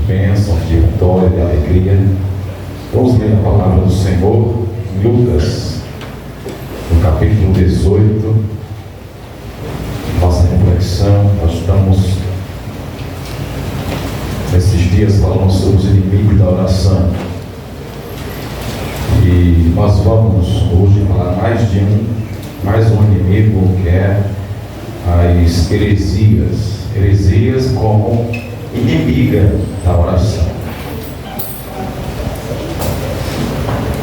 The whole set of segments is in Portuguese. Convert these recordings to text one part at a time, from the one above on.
bênçãos, de vitória, de alegria. Vamos ler a palavra do Senhor em Lucas, no capítulo 18. Nossa reflexão, nós estamos nesses dias falando sobre os inimigos da oração. E nós vamos hoje falar mais um inimigo, que é as heresias. Heresias como inimiga da oração.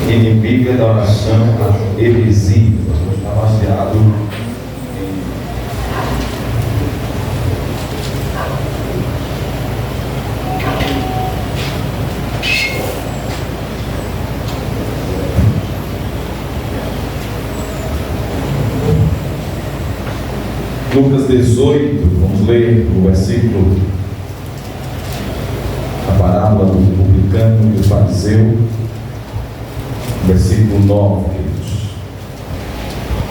Inimiga da oração, a heresia. Nós vamos estar baseado Lucas 18, vamos ler o versículo, a parábola do publicano e do fariseu, versículo 9, queridos.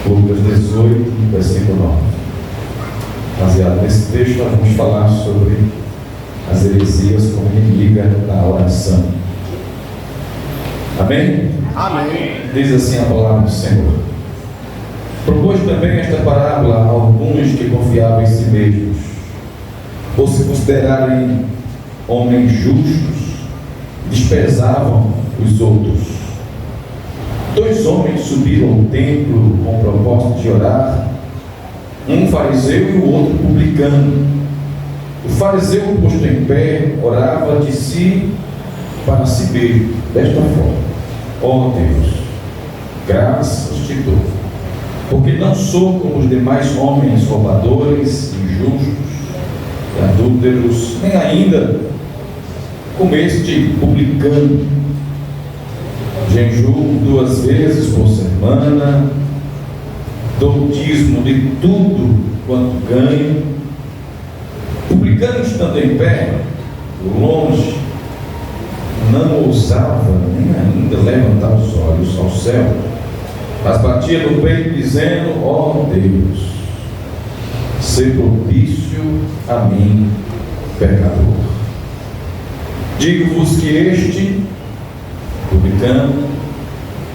Lucas 18, versículo 9. Baseado nesse texto, nós vamos falar sobre as heresias como inimiga da oração. Amém? Amém. Diz assim a palavra do Senhor. Propôs também esta parábola a alguns que confiavam em si mesmos, por se considerarem homens justos, desprezavam os outros. 2 homens subiram ao templo com o propósito de orar, um fariseu e o outro publicano. O fariseu, posto em pé, orava de si para si mesmo, desta forma: ó Deus, graças te dou, porque não sou como os demais homens roubadores, injustos e adúlteros, nem ainda como este publicano. Jejuo 2 vezes por semana, dou dízimo de tudo quanto ganho. Publicano, estando em pé, longe, não ousava nem ainda levantar os olhos ao céu, mas batia no peito dizendo: ó Deus, sê propício a mim, pecador. Digo-vos que este publicano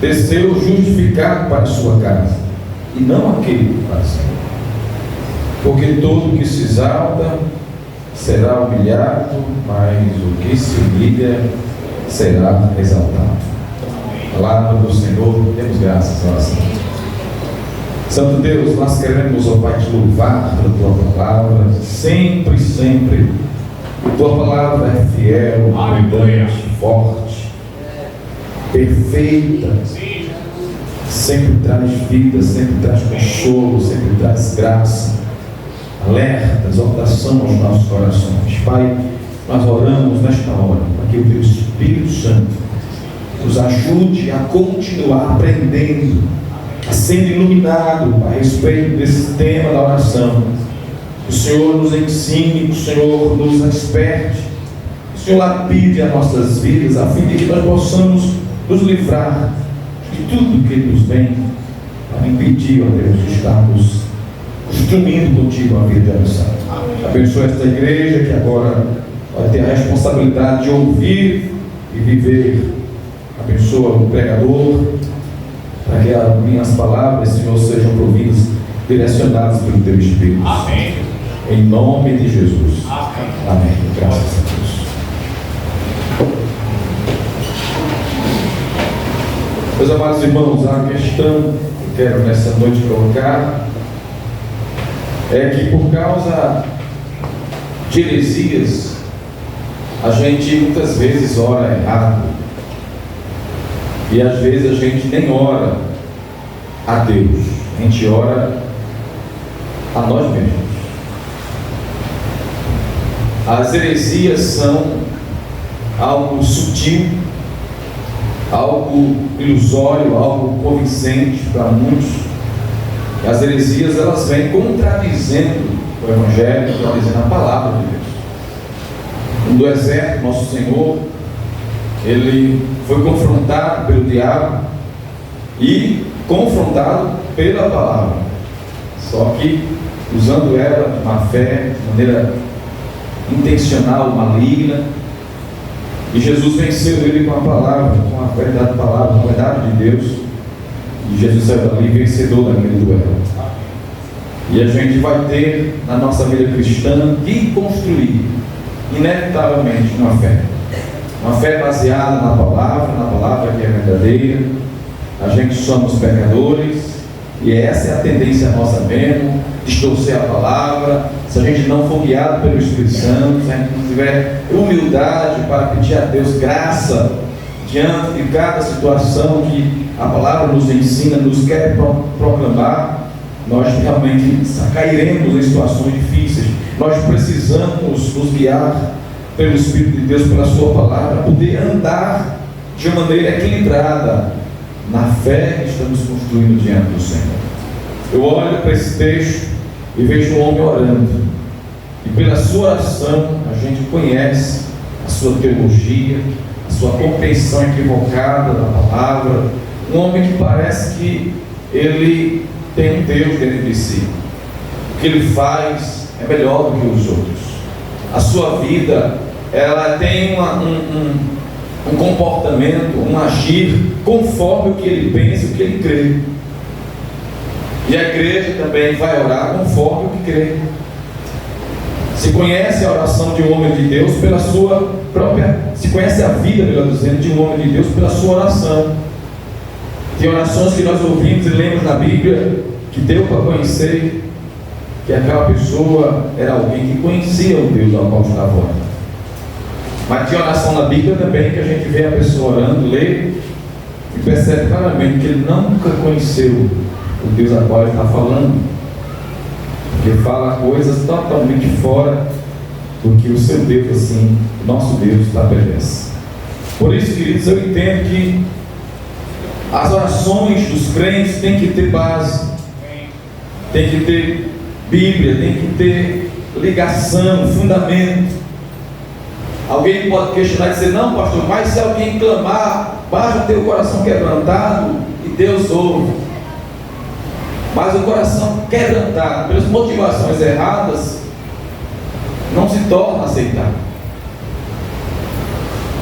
desceu justificado para a sua casa, e não aquele para si. Porque todo que se exalta será humilhado, mas o que se humilha será exaltado. Palavra do Senhor, demos graças à oração. Santo Deus, nós queremos, ó Pai, te louvar pela tua palavra, sempre, sempre. Tua palavra é fiel, abundante, forte, perfeita, sempre traz vida, sempre traz consolo, sempre traz graça, alerta, exaltação aos nossos corações. Pai, nós oramos nesta hora para que o teu Espírito Santo nos ajude a continuar aprendendo, a ser iluminado a respeito desse tema da oração. Que o Senhor nos ensine, que o Senhor nos desperte, que o Senhor lapide as nossas vidas, a fim de que nós possamos nos livrar de tudo que nos vem para impedir, ó Deus, de estarmos construindo contigo a vida de oração. Abençoa esta igreja que agora vai ter a responsabilidade de ouvir e viver. Abençoa o pregador, para que as minhas palavras, Senhor, sejam providas, direcionadas pelo Teu Espírito. Amém. Em nome de Jesus. Amém. Amém. Graças a Deus. Meus amados irmãos, a questão que eu quero nessa noite colocar é que, por causa de heresias, a gente muitas vezes ora errado. E às vezes a gente nem ora a Deus, a gente ora a nós mesmos. As heresias são algo sutil, algo ilusório, algo convincente para muitos. E as heresias, elas vêm contradizendo o Evangelho, contradizendo a palavra de Deus. No deserto, nosso Senhor, ele foi confrontado pelo diabo e confrontado pela palavra, só que usando ela de má fé, de maneira intencional, maligna, E Jesus venceu ele com a palavra, com a verdade da palavra, com a verdade de Deus. E Jesus saiu dali vencedor daquele duelo. E a gente vai ter na nossa vida cristã que construir, inevitavelmente, uma fé. Uma fé baseada na palavra que é verdadeira. A gente somos pecadores, e essa é a tendência nossa mesmo, distorcer a palavra. Se a gente não for guiado pelo Espírito Santo, se a gente não tiver humildade para pedir a Deus graça diante de cada situação que a palavra nos ensina, nos quer proclamar, nós realmente cairemos em situações difíceis. Nós precisamos nos guiar pelo Espírito de Deus, pela sua palavra, poder andar de uma maneira equilibrada na fé que estamos construindo diante do Senhor. Eu olho para esse texto e vejo um homem orando, e pela sua oração a gente conhece a sua teologia, a sua compreensão equivocada da palavra. Um homem que parece que ele tem um Deus dentro de si. O que ele faz é melhor do que os outros. A sua vida, ela tem um comportamento, um agir conforme o que ele pensa, o que ele crê. E a igreja também vai orar conforme o que crê. Se conhece a oração de um homem de Deus pela sua própria, se conhece a vida, melhor dizendo, de um homem de Deus pela sua oração. Tem orações que nós ouvimos e lemos na Bíblia que deu para conhecer que aquela pessoa era alguém que conhecia o Deus ao qual estava orando. Mas tem oração na Bíblia também que a gente vê a pessoa orando, lê e percebe claramente que ele nunca conheceu o Deus a qual ele está falando, porque fala coisas totalmente fora do que o seu Deus, assim, o nosso Deus, estabelece. Por isso, queridos, eu entendo que as orações dos crentes têm que ter base, tem que ter Bíblia, tem que ter ligação, fundamento. Alguém pode questionar e dizer: não, pastor, mas se alguém clamar, basta ter o coração quebrantado e Deus ouve. Mas o coração quebrantado pelas motivações erradas não se torna aceitável.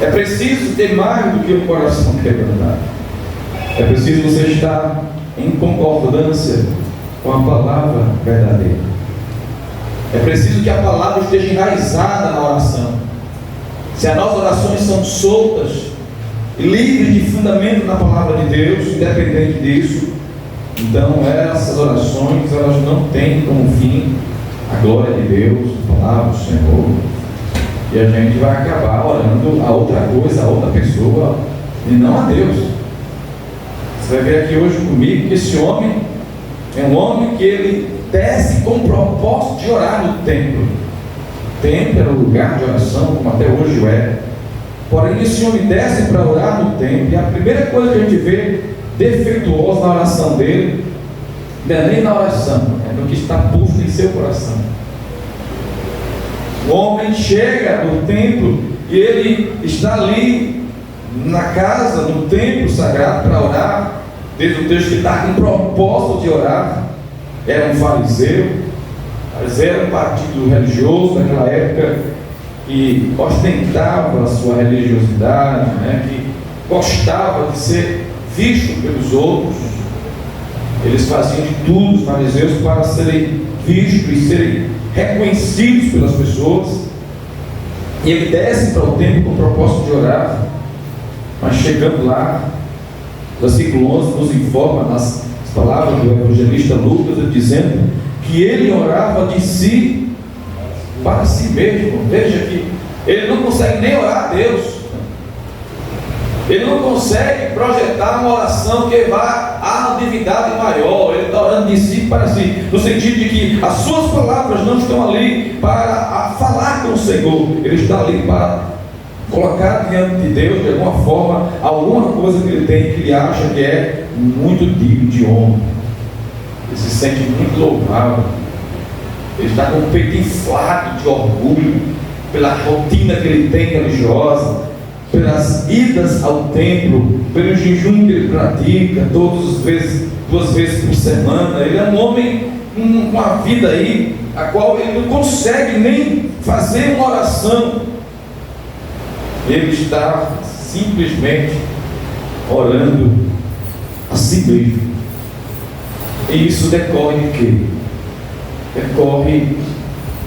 É preciso ter mais do que um coração quebrantado. É preciso você estar em concordância com a palavra verdadeira. É preciso que a palavra esteja enraizada na oração. Se as nossas orações são soltas e livres de fundamento na palavra de Deus, independente disso, então essas orações, elas não têm como fim a glória de Deus, a palavra do Senhor, e a gente vai acabar orando a outra coisa, a outra pessoa, e não a Deus. Você vai ver aqui hoje comigo que esse homem é um homem que ele desce com o propósito de orar no templo. O templo era o lugar de oração, como até hoje é. Porém, esse homem desce para orar no templo, e a primeira coisa que a gente vê defeituosa na oração dele, não é nem na oração, é no que está posto em seu coração. O homem chega no templo e ele está ali na casa, no templo sagrado para orar. Desde o texto que está com propósito de orar. Era um fariseu. Fariseu era um partido religioso naquela época que ostentava a sua religiosidade, que gostava de ser visto pelos outros. Eles faziam de tudo, os fariseus, para serem vistos e serem reconhecidos pelas pessoas. E ele desce para o templo com o propósito de orar. Mas chegando lá, o versículo 11 nos informa, nas palavras do evangelista Lucas, dizendo que ele orava de si para si mesmo. Veja que ele não consegue nem orar a Deus. Ele não consegue projetar uma oração que vá a uma divindade maior. Ele está orando de si para si, no sentido de que as suas palavras não estão ali para falar com o Senhor. Ele está ali para colocar diante de Deus, de alguma forma, alguma coisa que ele tem, que ele acha que é muito digno de honra. Ele se sente muito louvável. Ele está com o peito inflado de orgulho pela rotina que ele tem religiosa, pelas idas ao templo, pelo jejum que ele pratica duas vezes por semana. Ele é um homem com uma vida aí a qual ele não consegue nem fazer uma oração. Ele está simplesmente orando a si mesmo. E isso decorre de quê? Decorre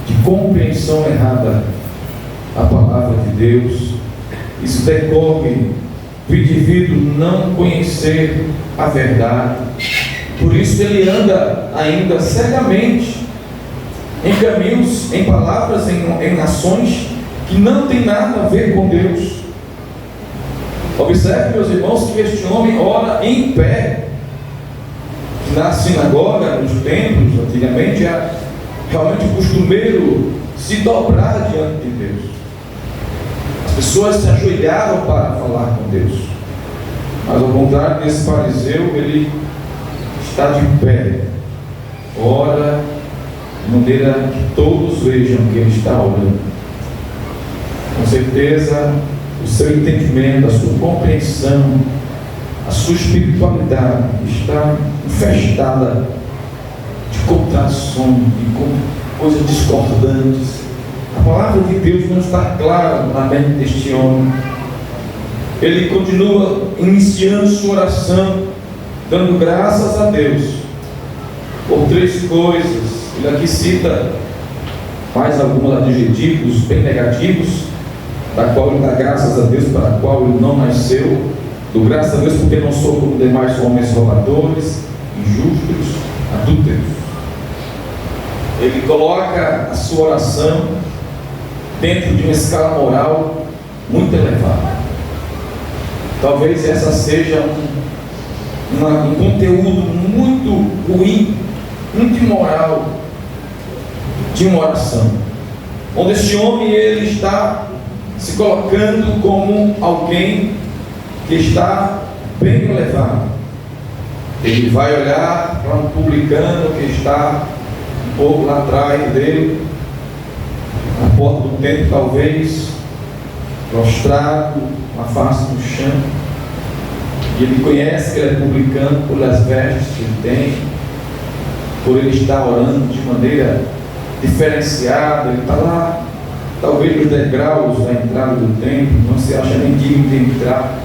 de compreensão errada da palavra de Deus. Isso decorre do indivíduo não conhecer a verdade. Por isso ele anda ainda cegamente em caminhos, em palavras, em ações que não tem nada a ver com Deus. Observe, meus irmãos, que este homem ora em pé. Na sinagoga, nos templos, antigamente, era realmente costumeiro se dobrar diante de Deus. As pessoas se ajoelhavam para falar com Deus. Mas ao contrário desse fariseu, ele está de pé, ora de maneira que todos vejam que ele está orando. Com certeza, o seu entendimento, a sua compreensão, a sua espiritualidade está infestada de contradições, de coisas discordantes. A palavra de Deus não está clara na mente deste homem. Ele continua iniciando sua oração, dando graças a Deus por três coisas. Ele aqui cita mais alguns adjetivos bem negativos, da qual ele dá graças a Deus, para a qual ele não nasceu. Dou graças a Deus porque não sou como demais homens roubadores, injustos, adúlteros. Ele coloca a sua oração dentro de uma escala moral muito elevada. Talvez essa seja um conteúdo muito ruim, muito imoral de uma oração, onde este homem ele está se colocando como alguém que está bem elevado. Ele vai olhar para um publicano que está um pouco lá atrás dele, na porta do templo, talvez, prostrado, com a face no chão. E ele conhece que ele é publicano pelas vestes que ele tem, por ele estar orando de maneira diferenciada. Ele está lá, talvez nos degraus da entrada do templo, não se acha nem digno de entrar.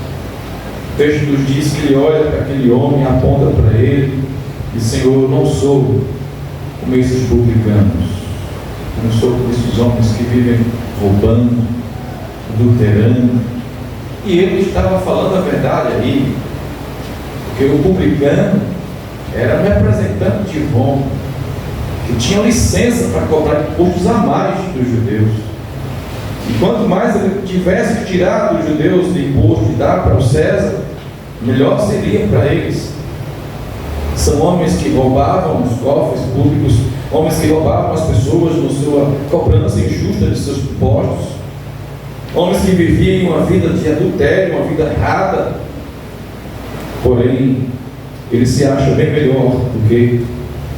O texto nos diz que ele olha para aquele homem, aponta para ele e diz: Senhor, eu não sou como esses publicanos, eu não sou como esses homens que vivem roubando, adulterando. E ele estava falando a verdade aí, porque o publicano era um representante de Roma, que tinha licença para cobrar impostos a mais dos judeus. E quanto mais ele tivesse que tirar dos judeus de imposto e dar para o César, melhor seria para eles. São homens que roubavam os cofres públicos, homens que roubavam as pessoas na sua cobrança injusta de seus impostos, homens que viviam uma vida de adultério, uma vida errada. Porém, ele se acha bem melhor do que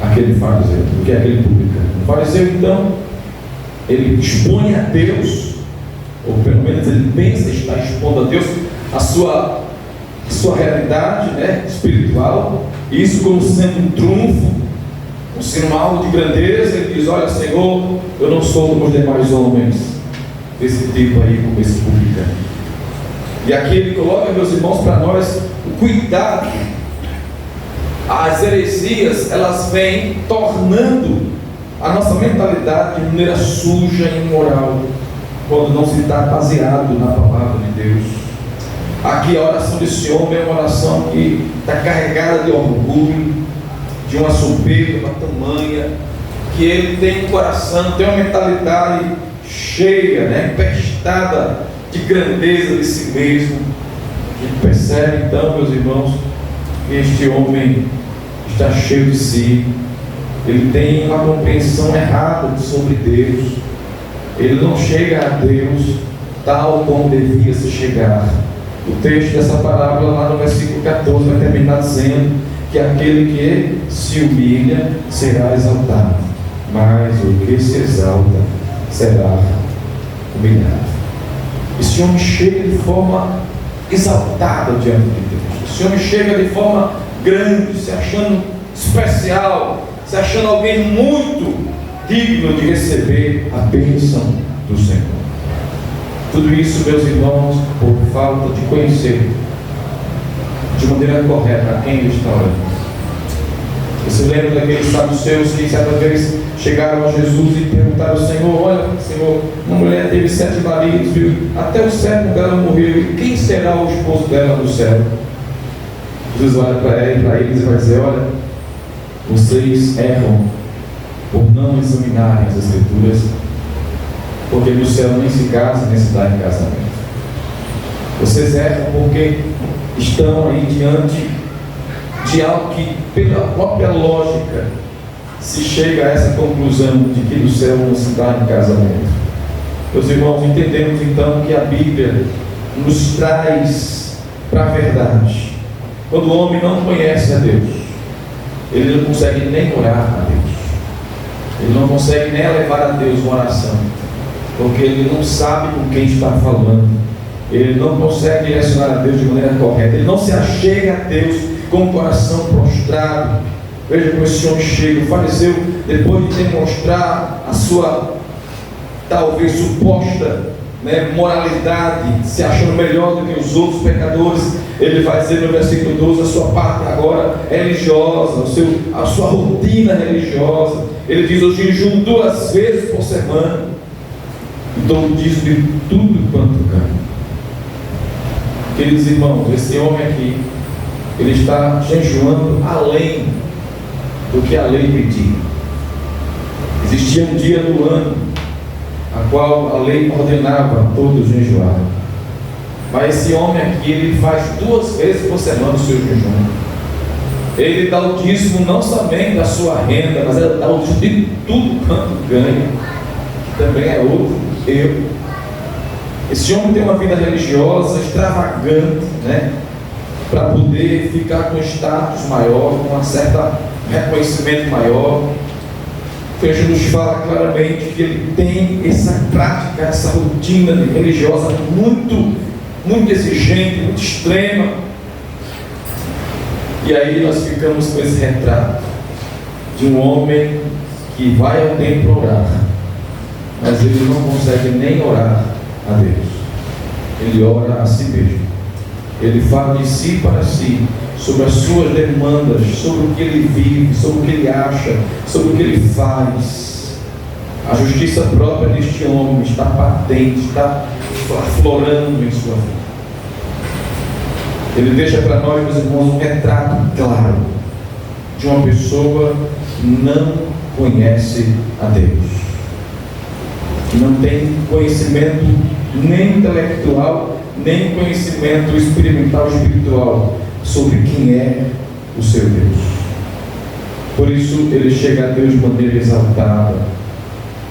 aquele fariseu, do que aquele publicano. O fariseu, então, ele expõe a Deus, ou pelo menos ele pensa estar expondo a Deus a sua realidade, né, espiritual, isso como sendo um trunfo, um sinal de grandeza. Ele diz: olha, Senhor, eu não sou como os demais homens desse tipo aí, como esse publicano. E aqui ele coloca, meus irmãos, para nós o cuidado. As heresias, elas vêm tornando a nossa mentalidade de maneira suja e imoral, quando não se está baseado na palavra de Deus. Aqui a oração desse homem é uma oração que está carregada de orgulho, de uma soberba tamanha, que ele tem um coração, tem uma mentalidade cheia, né, empestada de grandeza de si mesmo. A gente percebe então, meus irmãos, que este homem está cheio de si. Ele tem uma compreensão errada sobre Deus. Ele não chega a Deus tal como devia se chegar. O texto dessa parábola, lá no versículo 14, vai terminar dizendo que aquele que se humilha será exaltado, mas o que se exalta será humilhado. Esse homem chega de forma exaltada diante de Deus. Esse homem chega de forma grande, se achando especial, se achando alguém muito digno de receber a bênção do Senhor. Tudo isso, meus irmãos, por falta de conhecer de maneira correta a quem ele está orando. Você lembra daqueles saduceus que certa vez chegaram a Jesus e perguntaram ao Senhor: olha, Senhor, uma mulher teve 7 maridos, viu? Até o 7º dela morreu, e quem será o esposo dela no céu? Jesus olha para eles e vai dizer: olha, vocês erram por não examinarem as Escrituras, porque no céu nem se casa, nem se dá em casamento. Vocês erram porque estão aí diante de algo que, pela própria lógica, se chega a essa conclusão de que no céu não se dá em casamento. Meus irmãos, entendemos então que a Bíblia nos traz para a verdade. Quando o homem não conhece a Deus, ele não consegue nem orar a Deus, ele não consegue nem levar a Deus uma oração, porque ele não sabe com quem está falando, ele não consegue direcionar a Deus de maneira correta, ele não se achega a Deus com o coração prostrado. Veja como esse homem chega. O fariseu, depois de demonstrar a sua talvez suposta moralidade, se achando melhor do que os outros pecadores, ele vai dizer no versículo 12: a sua parte agora é religiosa, a sua rotina religiosa. Ele diz: eu jejum 2 vezes por semana e dou dízimo de tudo quanto ganho. Queridos irmãos, esse homem aqui, ele está jejuando além do que a lei pedia. Existia um dia do ano a qual a lei ordenava a todos jejuar, mas esse homem aqui, ele faz 2 vezes por semana o seu jejum. Ele dá o dízimo não somente da sua renda, mas ele dá o dízimo de tudo quanto ganha, que também é outro erro. Esse homem tem uma vida religiosa extravagante, para poder ficar com status maior, com um certo reconhecimento maior. Jesus fala claramente que ele tem essa prática, essa rotina religiosa muito exigente, muito extrema. E aí nós ficamos com esse retrato de um homem que vai ao templo orar, mas ele não consegue nem orar a Deus, ele ora a si mesmo. Ele fala de si para si, sobre as suas demandas, sobre o que ele vive, sobre o que ele acha, sobre o que ele faz. A justiça própria deste homem está patente, está aflorando em sua vida. Ele deixa para nós, meus irmãos, um retrato claro de uma pessoa que não conhece a Deus, que não tem conhecimento nem intelectual, nem conhecimento experimental espiritual sobre quem é o seu Deus. Por isso ele chega a Deus de maneira exaltada,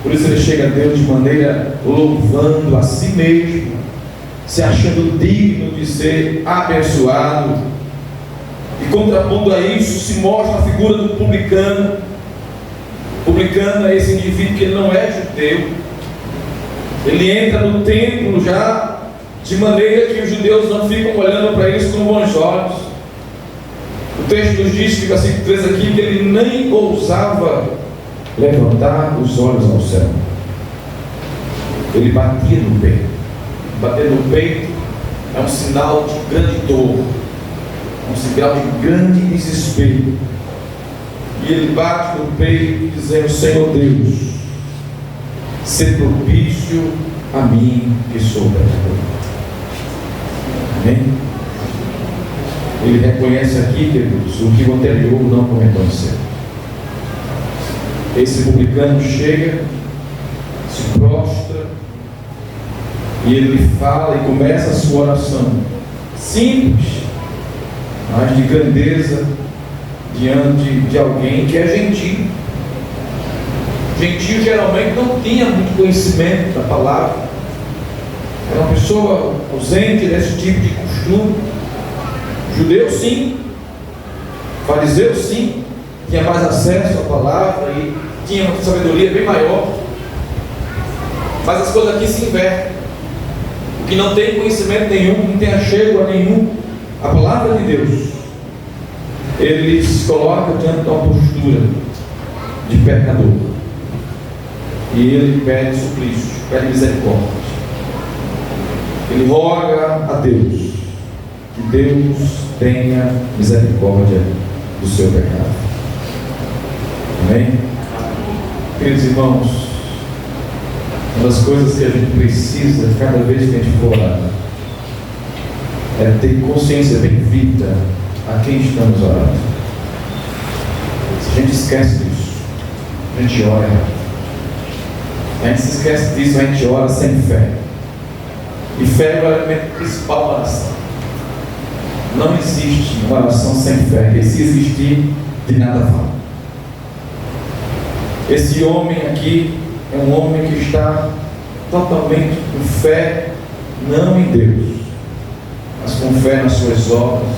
por isso ele chega a Deus de maneira louvando a si mesmo, se achando digno de ser abençoado. E contrapondo a isso se mostra a figura do publicano. O publicano é esse indivíduo que ele não é judeu, ele entra no templo já de maneira que os judeus não ficam olhando para eles com bons olhos. O texto nos diz, que versículo 3 aqui, que ele nem ousava levantar os olhos ao céu. Ele batia no peito. Bater no peito é um sinal de grande dor, é um sinal de grande desespero. E ele bate no peito dizendo: Senhor Deus, ser propício a mim que sou pecador. Amém? Ele reconhece aqui, queridos, o que o anterior não reconheceu. Esse publicano chega, se prostra, e ele fala e começa a sua oração simples, mas de grandeza, diante de alguém que é gentil. Gentio geralmente não tinha muito conhecimento da palavra, era uma pessoa ausente desse tipo de costume. Judeu sim, fariseu sim, tinha mais acesso à palavra e tinha uma sabedoria bem maior. Mas as coisas aqui se invertem. O que não tem conhecimento nenhum, não tem achego a nenhum, a palavra de Deus, ele se coloca diante de uma postura de pecador. E ele pede suplício, pede misericórdia. ele roga a Deus que Deus tenha misericórdia do seu pecado. Amém? Queridos irmãos, uma das coisas que a gente precisa cada vez que a gente for orar é ter consciência bem vívida a quem estamos orando. Se a gente esquece disso, a gente ora. A gente se esquece disso, a gente ora sem fé. E fé é o elemento principal da oração. Não existe uma oração sem fé, e se existir, de nada vale. Esse homem aqui é um homem que está totalmente com fé, não em Deus, mas com fé nas suas obras,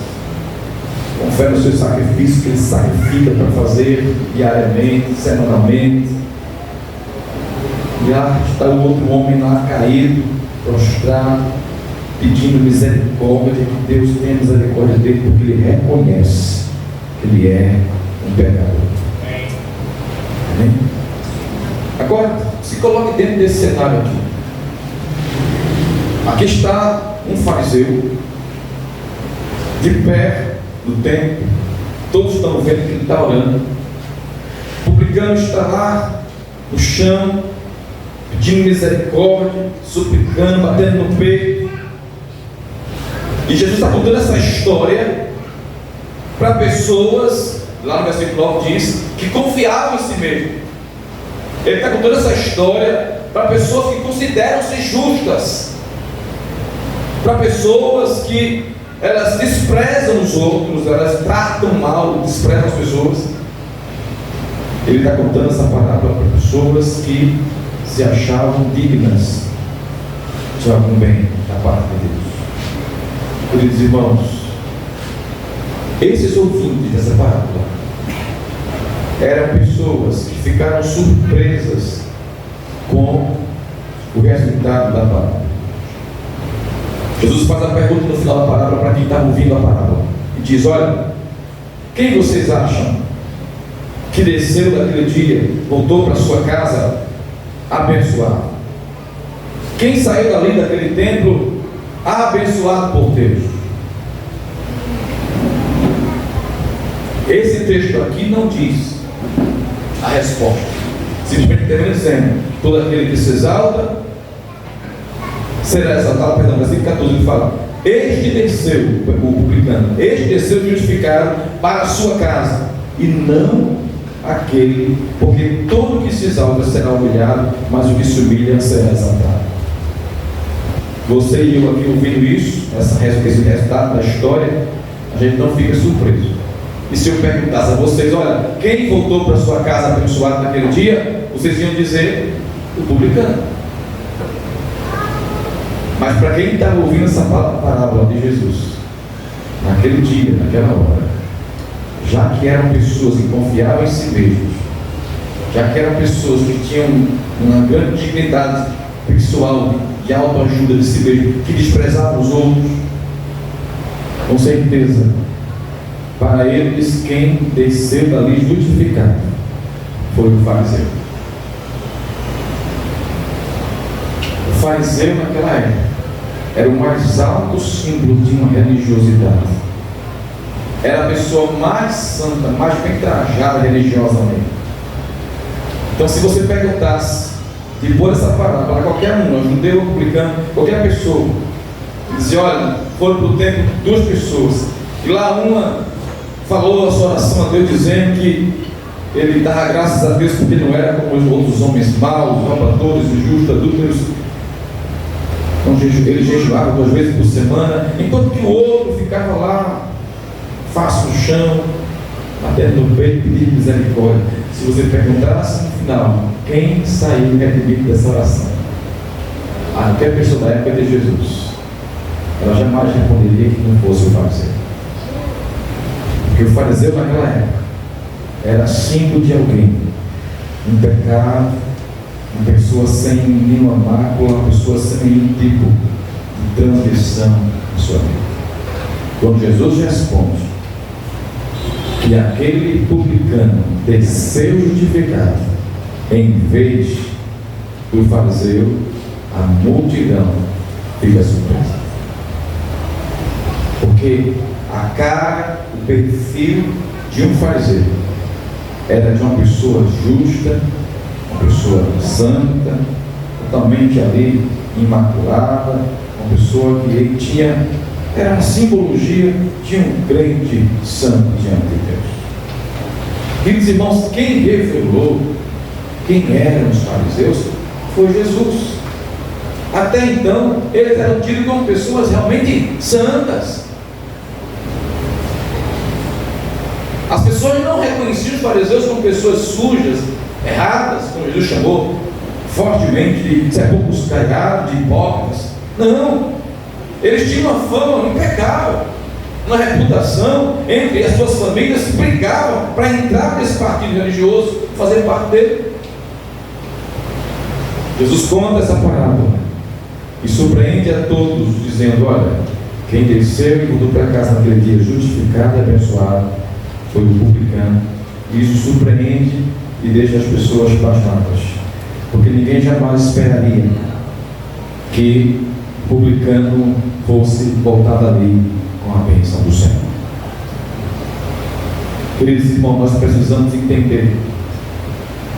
com fé nos seus sacrifícios que ele sacrifica para fazer diariamente, semanalmente. E lá está o outro homem lá caído, prostrado, pedindo misericórdia, que Deus tenha misericórdia dele, porque ele reconhece que ele é um pecador. Amém? Agora, se coloque dentro desse cenário aqui. Aqui está um fariseu, de pé no templo, todos estão vendo que ele está orando. O publicano está lá no chão, pedindo misericórdia, suplicando, batendo no peito. E Jesus está contando essa história para pessoas, lá no versículo 9 diz, que confiavam em si mesmo. Ele está contando essa história para pessoas que consideram-se justas, para pessoas que elas desprezam os outros, elas tratam mal, desprezam as pessoas. Ele está contando essa parábola para pessoas que se achavam dignas de algum bem da parte de Deus. Queridos irmãos, esses ouvintes dessa parábola eram pessoas que ficaram surpresas com o resultado da parábola. Jesus faz a pergunta no final da parábola para quem estava ouvindo a parábola e diz: olha, quem vocês acham que desceu daquele dia, voltou para sua casa abençoado? Quem saiu dali daquele templo abençoado por Deus? Esse texto aqui não diz a resposta, simplesmente termina dizendo: todo aquele que se exalta será exaltado. Perdão, versículo 14 ele fala: este desceu, o publicano, este desceu justificado para a sua casa, e não aquele, porque todo que se exalta será humilhado, mas o que se humilha será exaltado. Você e eu aqui ouvindo isso, esse resultado da história, a gente não fica surpreso. E se eu perguntasse a vocês: olha, quem voltou para sua casa abençoado naquele dia? Vocês iam dizer: o publicano. Mas para quem estava ouvindo essa parábola de Jesus, naquele dia, naquela hora, já que eram pessoas que confiavam em si mesmos, já que eram pessoas que tinham uma grande dignidade pessoal, de autoajuda de si mesmo, que desprezavam os outros, com certeza, para eles, quem desceu dali justificado foi o fariseu. O fariseu, naquela época, era o mais alto símbolo de uma religiosidade. Era a pessoa mais santa, mais bem trajada religiosamente. Então, se você perguntasse, depois dessa parábola, para qualquer um, judeu ou publicano, qualquer pessoa, dizia: olha, foram para o templo 2 pessoas, e lá uma falou a sua oração a Deus, dizendo que ele dava graças a Deus porque não era como os outros homens maus, roubadores, injustos, adúlteros. Então, ele jejuava 2 vezes por semana, enquanto que o outro ficava lá, face no chão, batendo no peito, pedindo misericórdia. Se você perguntasse no final quem saiu redimido dessa oração, qualquer pessoa da época de Jesus, ela jamais responderia que não fosse o fariseu. Porque o fariseu naquela época era símbolo de alguém, um pecado, uma pessoa sem nenhuma mácula, uma pessoa sem nenhum tipo de transgressão na sua vida. Quando Jesus responde que aquele publicano desceu justificado em vez do fariseu, a multidão fica surpresa. Porque a cara, o perfil de um fariseu era de uma pessoa justa, uma pessoa santa, totalmente ali imaculada, uma pessoa que ele tinha, era a simbologia de um crente santo diante de Deus. Queridos irmãos, quem revelou quem eram os fariseus foi Jesus. Até então, eles eram tidos como pessoas realmente santas. As pessoas não reconheciam os fariseus como pessoas sujas, erradas, como Jesus chamou fortemente de sepulcros caiados, de hipócritas. Não, eles tinham uma fama impecável, uma reputação. Entre as suas famílias brigavam para entrar nesse partido religioso, fazer parte dele. Jesus conta essa parábola e surpreende a todos, dizendo: olha, quem desceu e voltou para casa naquele dia justificado e abençoado foi o publicano. Isso surpreende e deixa as pessoas pasmadas, porque ninguém jamais esperaria que o publicano fosse voltar dali com a bênção do Senhor. Queridos irmãos, nós precisamos entender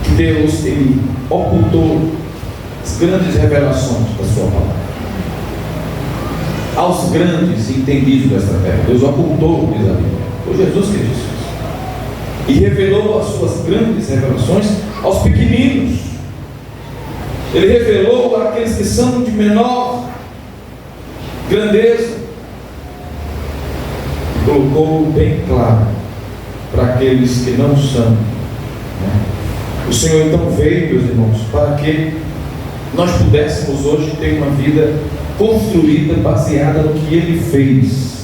que Deus, Ele ocultou as grandes revelações da sua palavra aos grandes entendidos desta terra. Deus ocultou, diz a Bíblia. Foi Jesus que disse isso. E revelou as suas grandes revelações aos pequeninos. Ele revelou àqueles que são de menor grandeza. E colocou bem claro para aqueles que não são. O Senhor então veio, meus irmãos, para que nós pudéssemos hoje ter uma vida construída, baseada no que Ele fez.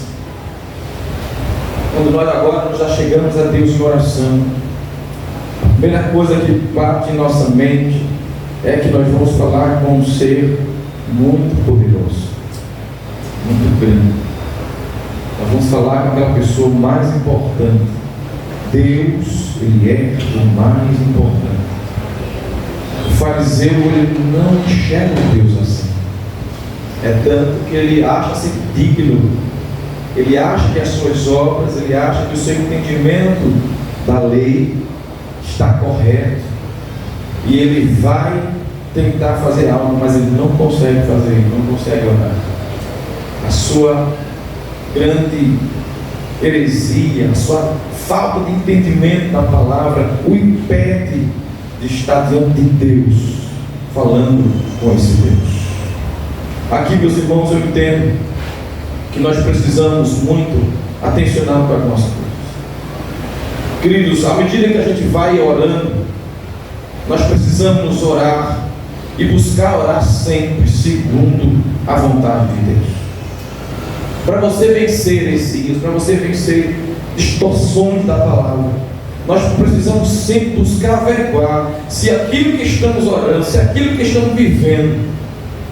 Quando nós agora já chegamos a Deus em oração, a primeira coisa que bate em nossa mente é que nós vamos falar com um ser muito poderoso, muito grande. Nós vamos falar com aquela pessoa mais importante. Deus, Ele é o mais importante. O fariseu, ele não enxerga Deus assim. É tanto que ele acha-se digno, ele acha que as suas obras, ele acha que o seu entendimento da lei está correto, e ele vai tentar fazer algo, mas ele não consegue fazer, ele não consegue orar. A sua grande heresia, a sua falta de entendimento da palavra o impede de estar diante de Deus, falando com esse Deus. Aqui, meus irmãos, eu entendo que nós precisamos muito atencionar para algumas coisas. Queridos, à medida que a gente vai orando, nós precisamos orar e buscar orar sempre segundo a vontade de Deus. Para você vencer heresias, para você vencer distorções da palavra, nós precisamos sempre buscar averiguar se aquilo que estamos orando, se aquilo que estamos vivendo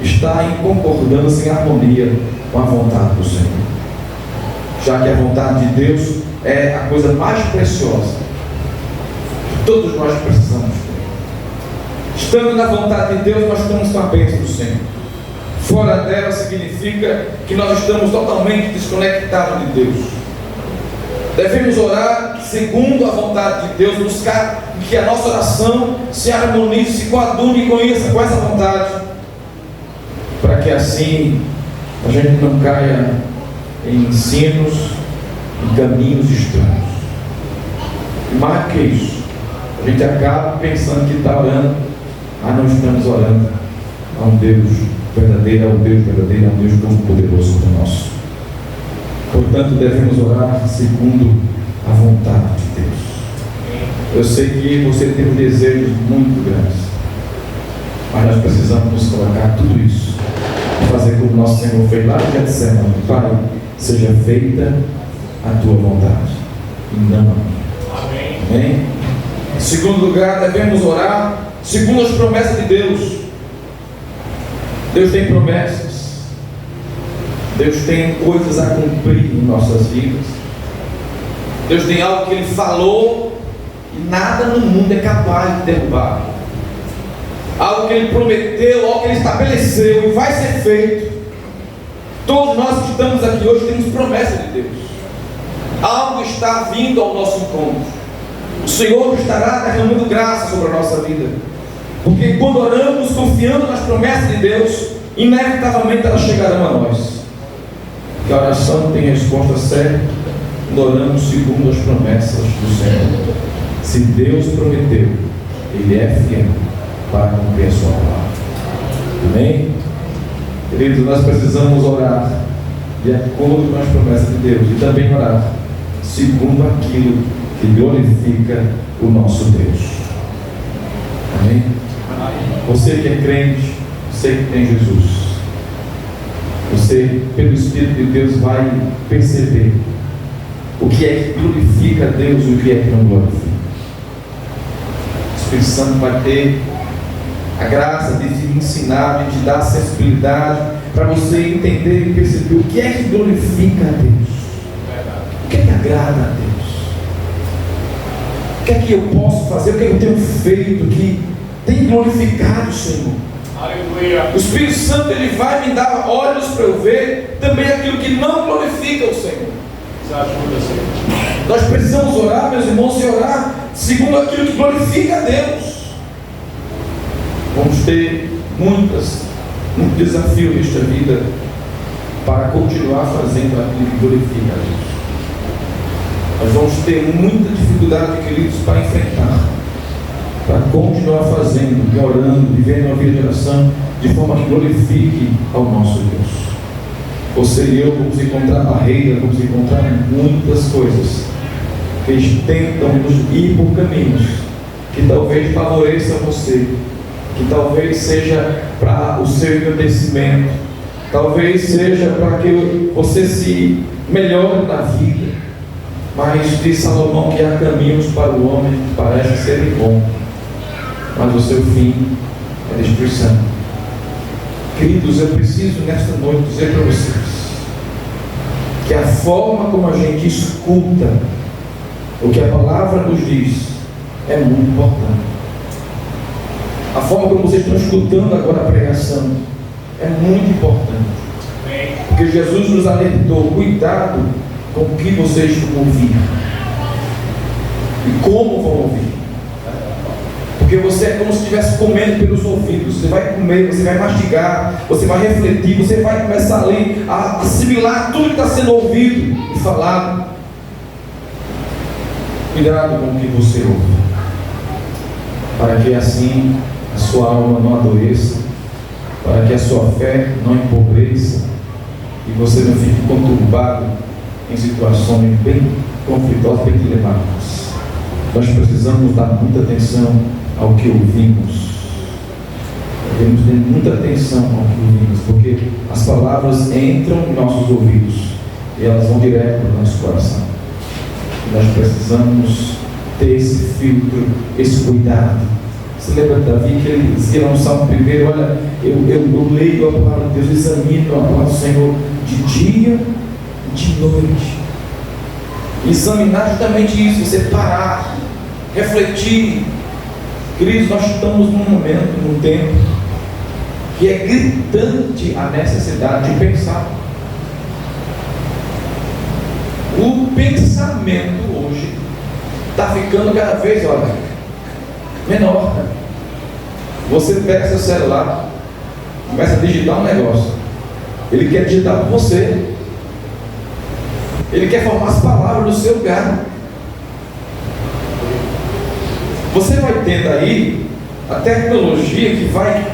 está em concordância, em harmonia com a vontade do Senhor. Já que a vontade de Deus é a coisa mais preciosa que todos nós precisamos ter. Estando na vontade de Deus, nós estamos com a bênção do Senhor. Fora dela significa que nós estamos totalmente desconectados de Deus. Devemos orar segundo a vontade de Deus, buscar que a nossa oração se harmonize, se coadune com essa vontade, para que assim a gente não caia em ensinos, em caminhos estranhos. E mais que isso, a gente acaba pensando que está orando, mas não estamos orando a um Deus verdadeiro, a um Deus verdadeiro, a um Deus tão poderoso como o nosso. Portanto, devemos orar segundo a vontade de Deus. Eu sei que você tem desejos muito grandes, mas nós precisamos nos colocar tudo isso e fazer como nosso Senhor fez lá no Getsemane. Pai, seja feita a tua vontade e não a minha. Amém? Em segundo lugar, devemos orar segundo as promessas de Deus. Deus tem promessas, Deus tem coisas a cumprir em nossas vidas. Deus tem algo que Ele falou e nada no mundo é capaz de derrubar. Algo que Ele prometeu, algo que Ele estabeleceu e vai ser feito. Todos nós que estamos aqui hoje temos promessa de Deus. Algo está vindo ao nosso encontro. O Senhor estará derramando graça sobre a nossa vida. Porque quando oramos confiando nas promessas de Deus, inevitavelmente elas chegarão a nós. Que a oração tem resposta certa quando oramos segundo as promessas do Senhor. Se Deus prometeu, Ele é fiel para cumprir a sua palavra. Amém? Queridos, nós precisamos orar de acordo com as promessas de Deus e também orar segundo aquilo que glorifica o nosso Deus. Amém? Você que é crente, você que tem Jesus, você, pelo Espírito de Deus, vai perceber o que é que glorifica a Deus e o que é que não glorifica. O Espírito Santo vai ter a graça de te ensinar, de te dar sensibilidade para você entender e perceber o que é que glorifica a Deus, o que é que agrada a Deus, o que é que eu posso fazer, o que é que eu tenho feito que tem glorificado o Senhor. Aleluia. O Espírito Santo, Ele vai me dar olhos para eu ver também aquilo que não glorifica o Senhor. Nós precisamos orar, meus irmãos, e orar segundo aquilo que glorifica a Deus. Vamos ter muito desafio nesta vida para continuar fazendo aquilo que glorifica a Deus. Nós vamos ter muita dificuldade, queridos, para enfrentar, para continuar fazendo, e orando, vivendo uma vida de oração de forma que glorifique ao nosso Deus. Você e eu vamos encontrar barreiras, vamos encontrar muitas coisas que tentam nos ir por caminhos que talvez favoreçam você, que talvez seja para o seu engrandecimento, talvez seja para que você se melhore na vida. Mas diz Salomão que há caminhos para o homem que parecem serem bons, mas o seu fim é destruição. Queridos, eu preciso nesta noite dizer para vocês que a forma como a gente escuta o que a palavra nos diz é muito importante. A forma como vocês estão escutando agora a pregação é muito importante, porque Jesus nos alertou: cuidado com o que vocês vão ouvir e como vão ouvir. Porque você é como se estivesse comendo pelos ouvidos. Você vai comer, você vai mastigar, você vai refletir, você vai começar ali a assimilar tudo que está sendo ouvido e falado. Cuidado com o que você ouve, para que assim a sua alma não adoeça, para que a sua fé não empobreça e você não fique conturbado em situações bem conflitosas, bem dilemáticas. Nós precisamos dar muita atenção ao que ouvimos. Devemos ter muita atenção ao que ouvimos, porque as palavras entram em nossos ouvidos e elas vão direto para o nosso coração. E nós precisamos ter esse filtro, esse cuidado. Você lembra de Davi que ele dizia no Salmo 1: olha, eu leio a palavra de Deus, examino a palavra do Senhor de dia e de noite. Examinar justamente isso, você parar, refletir. Queridos, nós estamos num momento, num tempo que é gritante a necessidade de pensar. O pensamento hoje está ficando cada vez, menor. Você pega seu celular, começa a digitar um negócio, ele quer digitar por você, ele quer formar as palavras no seu lugar. Você vai tendo aí a tecnologia que vai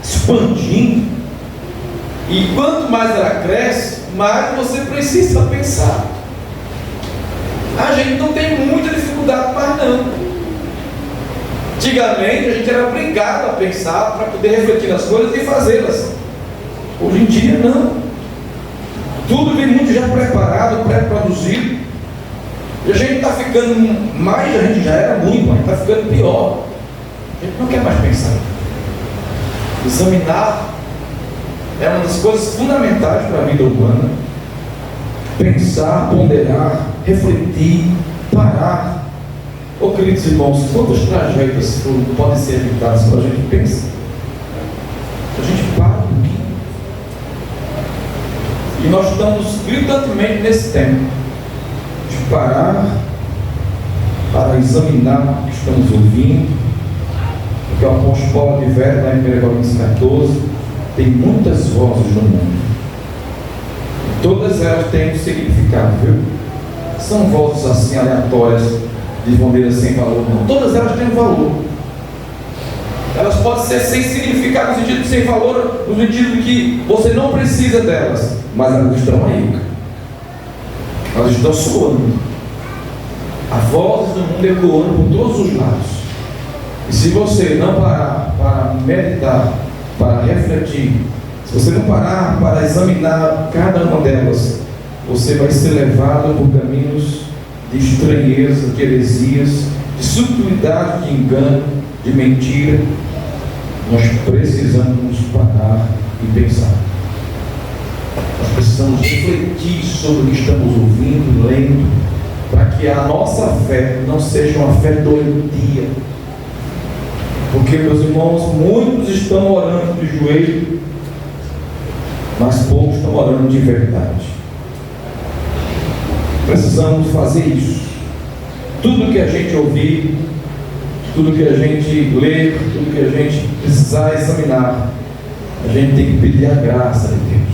expandindo, e quanto mais ela cresce, mais você precisa pensar. A gente não tem muita dificuldade mais não. Antigamente a gente era obrigado a pensar para poder refletir nas coisas e fazê-las. Hoje em dia não. Tudo vem muito já preparado, pré-produzido. E a gente está ficando mais, a gente já era muito, mas está ficando pior. A gente não quer mais pensar. Examinar é uma das coisas fundamentais para a vida humana. Pensar, ponderar, refletir, parar. Queridos irmãos, quantas tragédias podem ser evitadas quando a gente pensa? A gente para um pouquinho. E nós estamos gritantemente nesse tempo de parar para examinar o que estamos ouvindo, porque o apóstolo Paulo adverte lá em 1 Coríntios 14, tem muitas vozes no mundo. E todas elas têm um significado, viu? São vozes assim aleatórias, de maneira sem valor, não. Todas elas têm um valor. Elas podem ser sem significado, no sentido de sem valor, no sentido de que você não precisa delas, mas elas estão aí. Elas estão soando. A voz do mundo ecoando por todos os lados. E se você não parar para meditar, para refletir, se você não parar para examinar cada uma delas, você vai ser levado por caminhos de estranheza, de heresias, de subtilidade, de engano, de mentira. Nós precisamos parar e pensar. Nós precisamos refletir sobre o que estamos ouvindo, lendo, para que a nossa fé não seja uma fé doentia. Porque, meus irmãos, muitos estão orando de joelho, mas poucos estão orando de verdade. Precisamos fazer isso. Tudo que a gente ouvir, tudo que a gente ler, tudo que a gente precisar examinar, a gente tem que pedir a graça de Deus,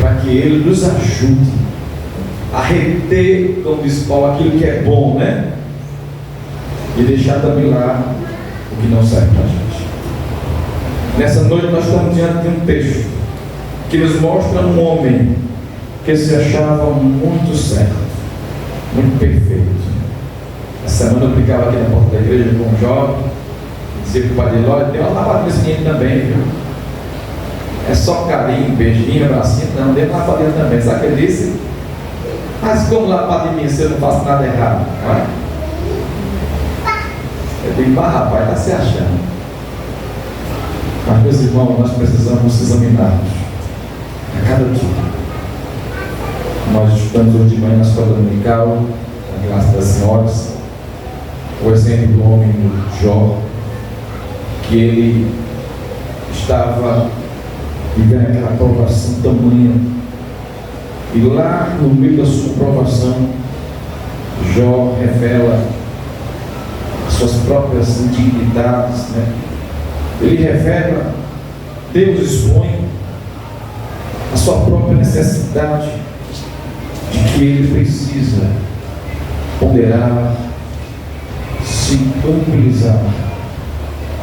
para que Ele nos ajude a reter, como diz Paulo, aquilo que é bom, né? E deixar também lá o que não serve para a gente. Nessa noite nós estamos diante de um texto que nos mostra um homem que se achava muito certo, muito perfeito. Essa semana eu ficava aqui na porta da igreja com um jovem, dizia para o padre: olha, tem uma lavada nesse menino também, viu? É só carinho, beijinho, abracinho, não, tem uma lavadinha também. Sabe o que ele disse? Mas como lavar de mim se eu não faço nada errado? Vai. Eu digo: mas rapaz, está se achando. Mas, meus irmãos, nós precisamos nos examinarmos a cada dia. Nós estudamos hoje de manhã na escola dominical, na classe das senhoras, o exemplo do homem Jó, que ele estava vivendo aquela provação tamanha, e lá no meio da sua provação, Jó revela as suas próprias indignidades, né? Ele revela, Deus expõe a sua própria necessidade de que ele precisa ponderar, se tranquilizar.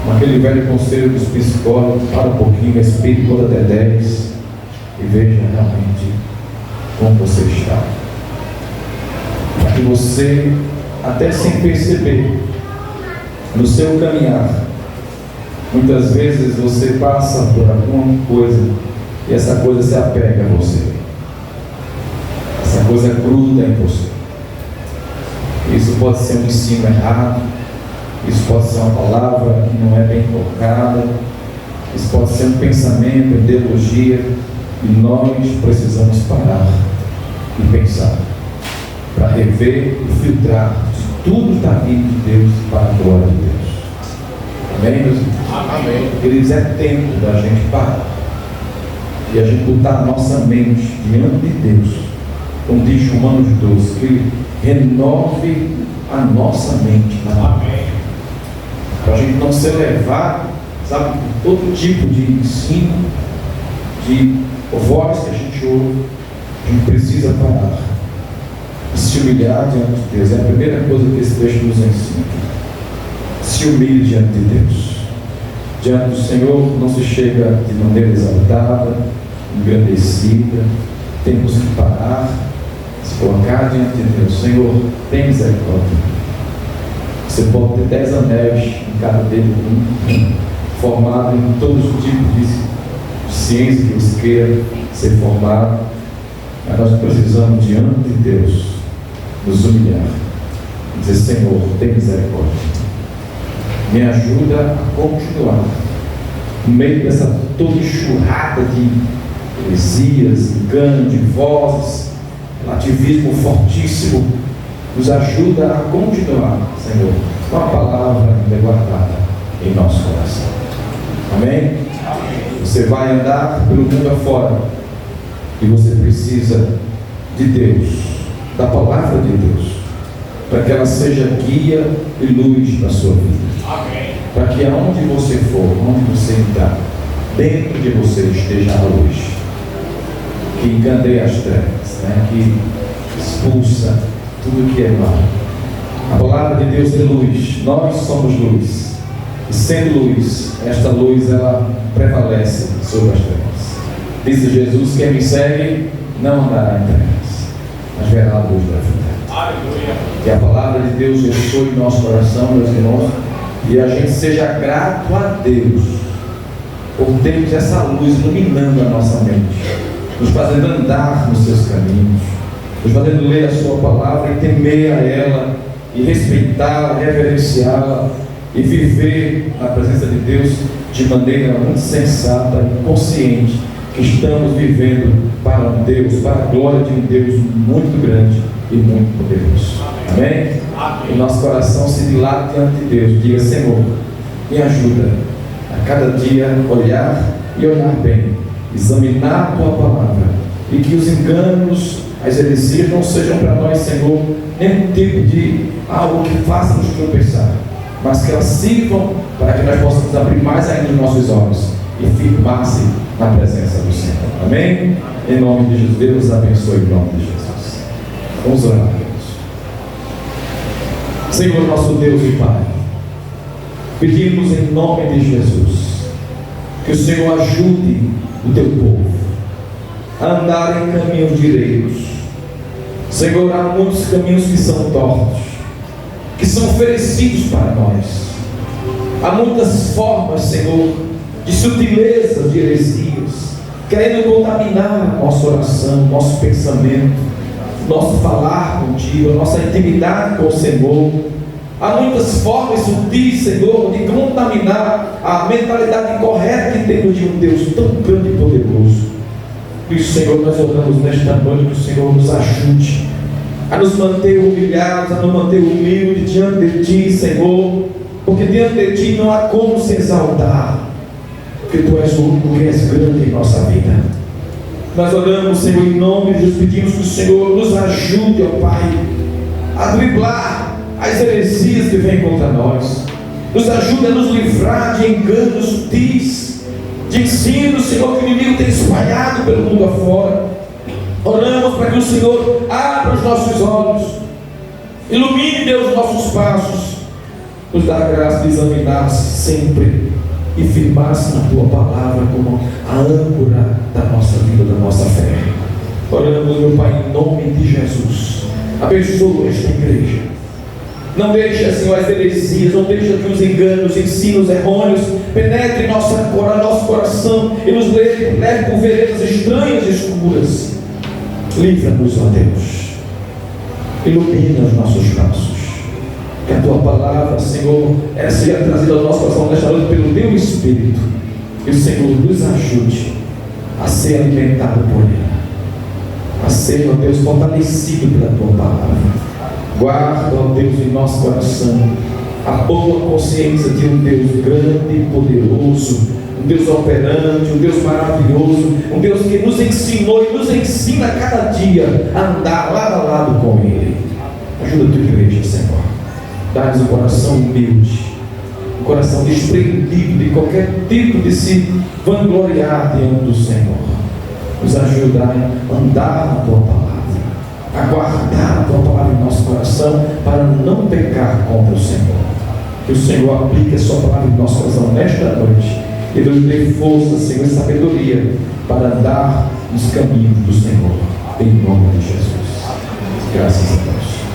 Com aquele velho conselho dos psicólogos: para um pouquinho, respire toda até 10 e veja realmente como você está. Para que você, até sem perceber, no seu caminhar, muitas vezes você passa por alguma coisa e essa coisa se apega a você. Essa coisa gruda em você. Isso pode ser um ensino errado, isso pode ser uma palavra que não é bem colocada, isso pode ser um pensamento, uma ideologia, e nós precisamos parar e pensar, para rever e filtrar se tudo está vindo de Deus para a glória de Deus. Amém, meus irmãos? Amém. Queridos, é tempo da gente parar e a gente botar a nossa mente diante de Deus, como diz Romanos 12, que Ele renove a nossa mente. Amém. Para a gente não ser levado, sabe, por todo tipo de ensino, de voz que a gente ouve. A gente precisa parar e se humilhar diante de Deus. É a primeira coisa que esse texto nos ensina. Se humilhe diante de Deus. Diante do Senhor não se chega de maneira exaltada, engrandecida. Temos que parar, se colocar diante de Deus. Senhor, tem misericórdia. Você pode ter 10 anéis em cada dedo, formado em todos os tipos de ciência que você queira ser formado, mas nós precisamos, diante de Deus, nos humilhar e dizer: Senhor, tem misericórdia, me ajuda a continuar no meio dessa toda enxurrada de heresias, engano, de vozes, relativismo fortíssimo. Nos ajuda a continuar, Senhor, com a palavra ainda guardada em nosso coração. Amém? Você vai andar pelo mundo afora, E você precisa de Deus, da palavra de Deus, para que ela seja guia e luz para a sua vida. Amém. Para que aonde você for, onde você entrar, dentro de você esteja a luz, que encandeia as trevas, que expulsa tudo que é mal. A palavra de Deus é luz, nós somos luz, e sendo luz, esta luz ela prevalece sobre as trevas. Disse Jesus: quem me segue não andará em trevas, mas verá a luz da vida. Aleluia. Que a palavra de Deus ressoe em nosso coração, meus irmãos, e a gente seja grato a Deus por termos essa luz iluminando a nossa mente, nos fazendo andar nos seus caminhos, nos fazendo ler a sua palavra e temer a ela, e respeitá-la, reverenciá-la, e viver na presença de Deus de maneira muito sensata e consciente, que estamos vivendo para um Deus, para a glória de um Deus muito grande e muito poderoso. Amém? Amém. E nosso coração se dilata diante de Deus. Diga: Senhor, me ajuda a cada dia olhar e olhar bem, examinar a tua palavra, e que os enganos, as heresias não sejam para nós, Senhor, nenhum tipo de algo que faça nos tropeçar, mas que elas sirvam para que nós possamos abrir mais ainda os nossos olhos e firmar-se na presença do Senhor. Amém? Em nome de Jesus, Deus abençoe em nome de Jesus. Vamos orar, Deus. Senhor, nosso Deus e Pai, pedimos em nome de Jesus que o Senhor ajude o teu povo a andar em caminhos direitos. Senhor, há muitos caminhos que são tortos, que são oferecidos para nós. Há muitas formas, Senhor, de sutileza, de heresias, querendo contaminar a nossa oração, nosso pensamento, nosso falar contigo, a nossa intimidade com o Senhor. Há muitas formas sutis, Senhor, de contaminar a mentalidade correta que temos de um Deus tão grande e poderoso. Por isso, Senhor, nós oramos nesta noite que o Senhor nos ajude a nos manter humilhados, a nos manter humildes diante de Ti, Senhor, porque diante de Ti não há como se exaltar, porque Tu és o único que és grande em nossa vida. Nós oramos, Senhor, em nome de Jesus, pedimos que o Senhor nos ajude, ó Pai, a driblar as heresias que vêm contra nós, nos ajude a nos livrar de enganos sutis, de ensinos, Senhor, que o inimigo tem espalhado pelo mundo afora. Oramos para que o Senhor abra os nossos olhos, ilumine, Deus, os nossos passos, nos dá a graça de examinar-se sempre e firmar-se na Tua palavra como a âncora da nossa vida, da nossa fé. Oramos, meu Pai, em nome de Jesus. Abençoa esta igreja. Não deixa, Senhor, as heresias, não deixa que os enganos, ensinos errôneos penetrem nosso coração e nos leve por veredas estranhas e escuras. Livra-nos, ó Deus. Ilumina os nossos passos. Que a Tua palavra, Senhor, seja trazida ao nosso coração nesta noite pelo Teu Espírito. Que o Senhor nos ajude a ser alimentado por Ele, a ser, ó Deus, fortalecido pela Tua palavra. Guarda, ó Deus, em nosso coração a boa consciência de um Deus grande e poderoso, um Deus operante, um Deus maravilhoso, um Deus que nos ensinou e nos ensina cada dia a andar lado a lado com Ele. Ajuda a Tua igreja, Senhor. Dá-nos um coração humilde, um coração desprendido de qualquer tipo de se vangloriar diante do Senhor. Nos ajuda a andar na Tua palavra, a guardar a Tua palavra em nosso coração, para não pecar contra o Senhor. Que o Senhor aplique a Sua palavra em nosso coração nesta noite e nos dê força, Senhor, e sabedoria para andar nos caminhos do Senhor, em nome de Jesus. Graças a Deus.